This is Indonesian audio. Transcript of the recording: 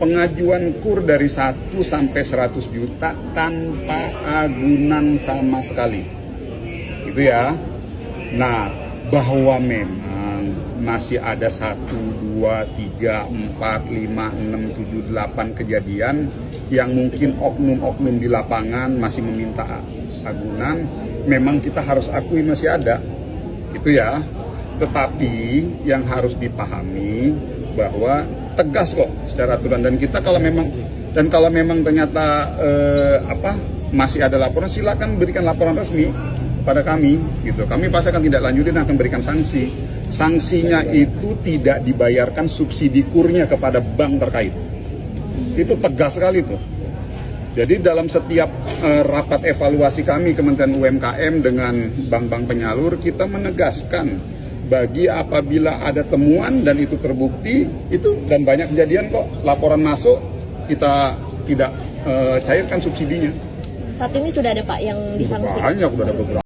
pengajuan KUR dari 1 sampai 100 juta tanpa agunan sama sekali. Itu ya. Nah, bahwa memang masih ada 1, 2, 3, 4, 5, 6, 7, 8 kejadian yang mungkin oknum-oknum di lapangan masih meminta agunan, memang kita harus akui masih ada. Itu ya. Tetapi yang harus dipahami bahwa tegas kok secara aturan, dan kita kalau memang ternyata masih ada laporan, silakan berikan laporan resmi pada kami gitu. Kami pasti akan tidak lanjutin, akan berikan sanksi. Sanksinya itu tidak dibayarkan subsidi kurnya kepada bank terkait. Itu tegas sekali tuh. Jadi dalam setiap rapat evaluasi kami Kementerian UMKM dengan bank-bank penyalur, kita menegaskan bagi apabila ada temuan dan itu terbukti, itu dan banyak kejadian kok laporan masuk, kita tidak cairkan subsidinya. Saat ini sudah ada Pak yang disanksikan? Banyak, sudah ada beberapa.